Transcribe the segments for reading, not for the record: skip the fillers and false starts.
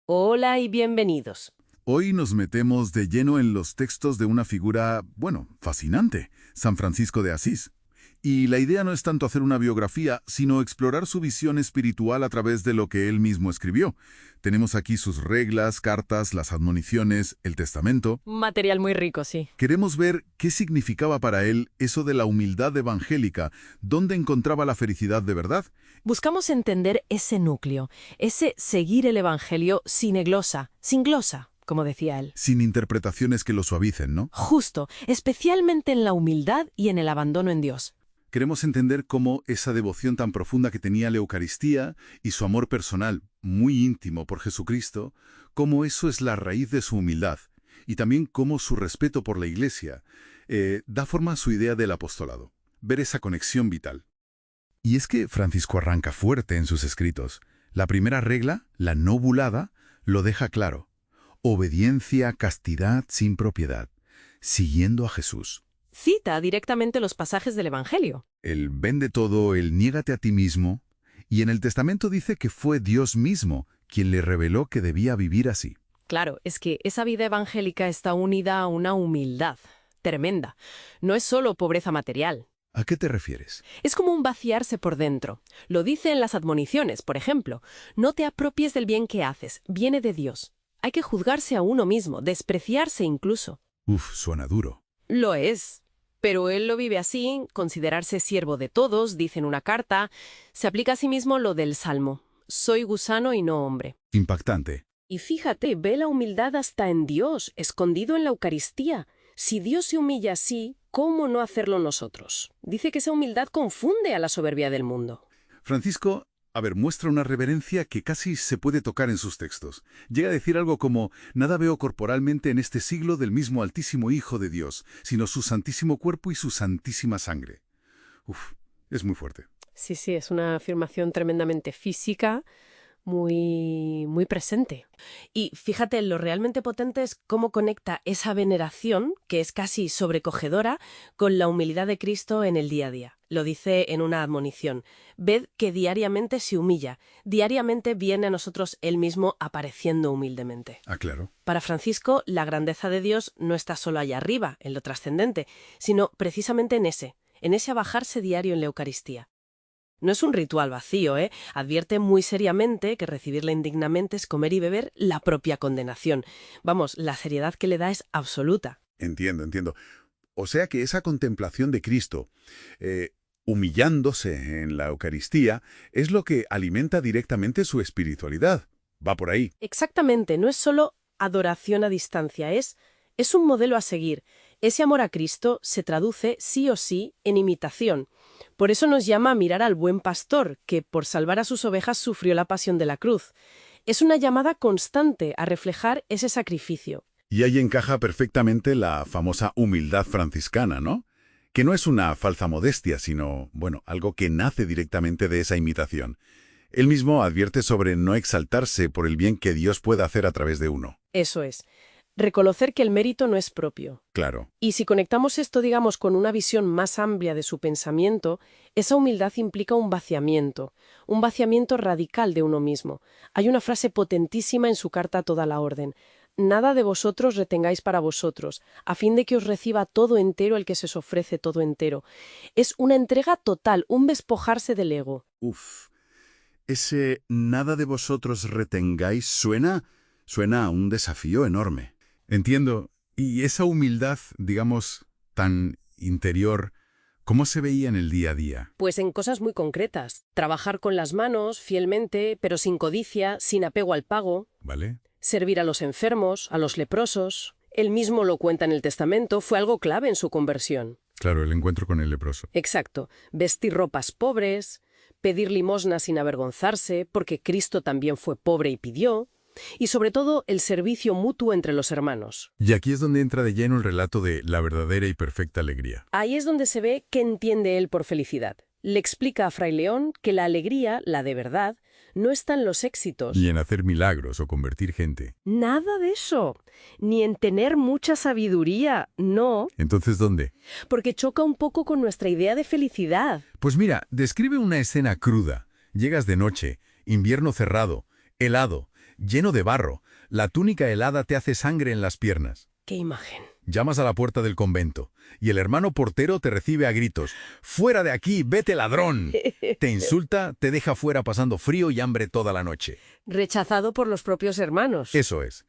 Hola y bienvenidos. Hoy nos metemos de lleno en los textos de una figura, bueno, fascinante, San Francisco de Asís. Y la idea no es tanto hacer una biografía, sino explorar su visión espiritual a través de lo que él mismo escribió. Tenemos aquí sus reglas, cartas, las admoniciones, el testamento. Material muy rico, sí. Queremos ver qué significaba para él eso de la humildad evangélica, dónde encontraba la felicidad de verdad. Buscamos entender ese núcleo, ese seguir el Evangelio sin glosa, como decía él. Sin interpretaciones que lo suavicen, ¿no? Justo, especialmente en la humildad y en el abandono en Dios. Queremos entender cómo esa devoción tan profunda que tenía a la Eucaristía y su amor personal, muy íntimo por Jesucristo, cómo eso es la raíz de su humildad, y también cómo su respeto por la Iglesia da forma a su idea del apostolado. Ver esa conexión vital. Y es que Francisco arranca fuerte en sus escritos. La primera regla, la no bulada, lo deja claro. Obediencia, castidad sin propiedad, siguiendo a Jesús. Cita directamente los pasajes del Evangelio. El vende todo, el niégate a ti mismo, y en el testamento dice que fue Dios mismo quien le reveló que debía vivir así. Claro, es que esa vida evangélica está unida a una humildad tremenda. No es solo pobreza material. ¿A qué te refieres? Es como un vaciarse por dentro. Lo dice en las admoniciones, por ejemplo. No te apropies del bien que haces, viene de Dios. Hay que juzgarse a uno mismo, despreciarse incluso. Uf, suena duro. Lo es. Pero él lo vive así, considerarse siervo de todos, dice en una carta. Se aplica a sí mismo lo del Salmo. Soy gusano y no hombre. Impactante. Y fíjate, ve la humildad hasta en Dios, escondido en la Eucaristía. Si Dios se humilla así, ¿cómo no hacerlo nosotros? Dice que esa humildad confunde a la soberbia del mundo. Francisco, muestra una reverencia que casi se puede tocar en sus textos. Llega a decir algo como, nada veo corporalmente en este siglo del mismo altísimo Hijo de Dios, sino su santísimo cuerpo y su santísima sangre. Uf, es muy fuerte. Sí, es una afirmación tremendamente física, muy presente. Y fíjate, lo realmente potente es cómo conecta esa veneración, que es casi sobrecogedora, con la humildad de Cristo en el día a día. Lo dice en una admonición. Ved que diariamente se humilla, diariamente viene a nosotros Él mismo apareciendo humildemente. Ah, claro. Para Francisco, la grandeza de Dios no está solo allá arriba, en lo trascendente, sino precisamente en ese abajarse diario en la Eucaristía. No es un ritual vacío, ¿eh? Advierte muy seriamente que recibirla indignamente es comer y beber la propia condenación. Vamos, la seriedad que le da es absoluta. Entiendo. O sea que esa contemplación de Cristo, humillándose en la Eucaristía, es lo que alimenta directamente su espiritualidad. Va por ahí. Exactamente, no es solo adoración a distancia, es un modelo a seguir. Ese amor a Cristo se traduce sí o sí en imitación. Por eso nos llama a mirar al buen pastor, que por salvar a sus ovejas sufrió la pasión de la cruz. Es una llamada constante a reflejar ese sacrificio. Y ahí encaja perfectamente la famosa humildad franciscana, ¿no? Que no es una falsa modestia, sino, algo que nace directamente de esa imitación. Él mismo advierte sobre no exaltarse por el bien que Dios puede hacer a través de uno. Eso es. Reconocer que el mérito no es propio. Claro. Y si conectamos esto, digamos, con una visión más amplia de su pensamiento, esa humildad implica un vaciamiento radical de uno mismo. Hay una frase potentísima en su carta a toda la orden. Nada de vosotros retengáis para vosotros, a fin de que os reciba todo entero el que se os ofrece todo entero. Es una entrega total, un despojarse del ego. Uf. Ese nada de vosotros retengáis suena a un desafío enorme. Entiendo. Y esa humildad, digamos, tan interior, ¿cómo se veía en el día a día? Pues en cosas muy concretas. Trabajar con las manos, fielmente, pero sin codicia, sin apego al pago. ¿Vale? Servir a los enfermos, a los leprosos. Él mismo lo cuenta en el testamento, fue algo clave en su conversión. Claro, el encuentro con el leproso. Exacto. Vestir ropas pobres, pedir limosna sin avergonzarse, porque Cristo también fue pobre y pidió. Y sobre todo, el servicio mutuo entre los hermanos. Y aquí es donde entra de lleno el relato de la verdadera y perfecta alegría. Ahí es donde se ve qué entiende él por felicidad. Le explica a Fray León que la alegría, la de verdad, no está en los éxitos. Ni en hacer milagros o convertir gente. Nada de eso. Ni en tener mucha sabiduría, no. ¿Entonces dónde? Porque choca un poco con nuestra idea de felicidad. Pues mira, describe una escena cruda. Llegas de noche, invierno cerrado, helado. lleno de barro. La túnica helada te hace sangre en las piernas. ¡Qué imagen! Llamas a la puerta del convento y el hermano portero te recibe a gritos. ¡Fuera de aquí, vete ladrón! Te insulta, te deja fuera pasando frío y hambre toda la noche. Rechazado por los propios hermanos. Eso es.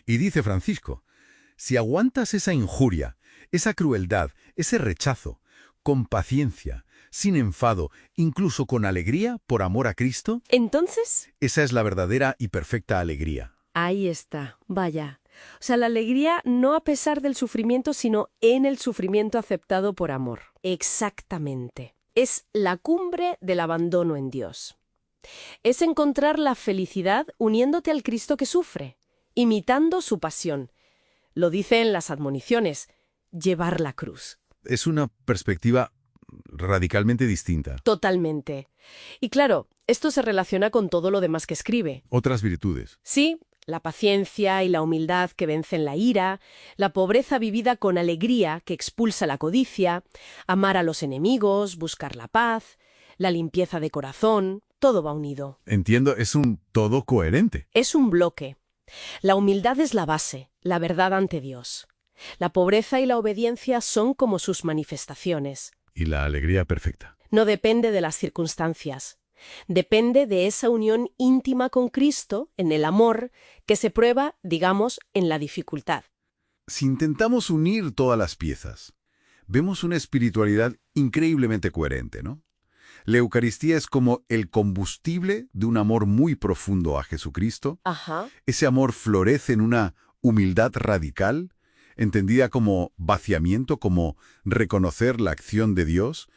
Y dice Francisco, si aguantas esa injuria, esa crueldad, ese rechazo, con paciencia, sin enfado, incluso con alegría por amor a Cristo, Entonces, esa es la verdadera y perfecta alegría. ahí está, vaya. O sea, la alegría no a pesar del sufrimiento, sino en el sufrimiento aceptado por amor. Exactamente. Es la cumbre del abandono en Dios. Es encontrar la felicidad uniéndote al Cristo que sufre, imitando su pasión. Lo dice en las admoniciones, llevar la cruz. Es una perspectiva radicalmente distinta. Totalmente. Y claro, esto se relaciona con todo lo demás que escribe. Otras virtudes. Sí, la paciencia y la humildad que vencen la ira, la pobreza vivida con alegría que expulsa la codicia, amar a los enemigos, buscar la paz, la limpieza de corazón, todo va unido. Entiendo, es un todo coherente. Es un bloque. La humildad es la base, la verdad ante Dios. La pobreza y la obediencia son como sus manifestaciones. Y la alegría perfecta. No depende de las circunstancias. Depende de esa unión íntima con Cristo, en el amor, que se prueba, digamos, en la dificultad. Si intentamos unir todas las piezas, vemos una espiritualidad increíblemente coherente, ¿no? La Eucaristía es como el combustible de un amor muy profundo a Jesucristo. Ajá. Ese amor florece en una humildad radical, entendida como vaciamiento, como reconocer la acción de Dios.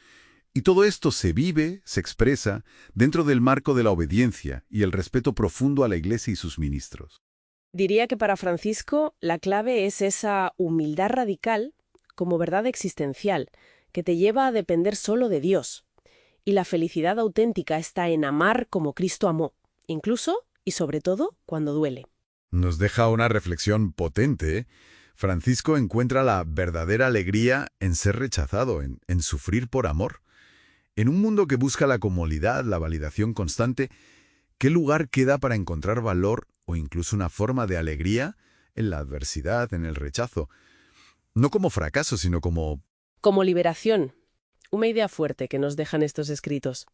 Y todo esto se vive, se expresa, dentro del marco de la obediencia y el respeto profundo a la Iglesia y sus ministros. Diría que para Francisco la clave es esa humildad radical como verdad existencial, que te lleva a depender solo de Dios. Y la felicidad auténtica está en amar como Cristo amó, incluso y sobre todo cuando duele. Nos deja una reflexión potente. Francisco encuentra la verdadera alegría en ser rechazado, en sufrir por amor. En un mundo que busca la comodidad, la validación constante, ¿qué lugar queda para encontrar valor o incluso una forma de alegría en la adversidad, en el rechazo? No como fracaso, sino como... Como liberación. Una idea fuerte que nos dejan estos escritos.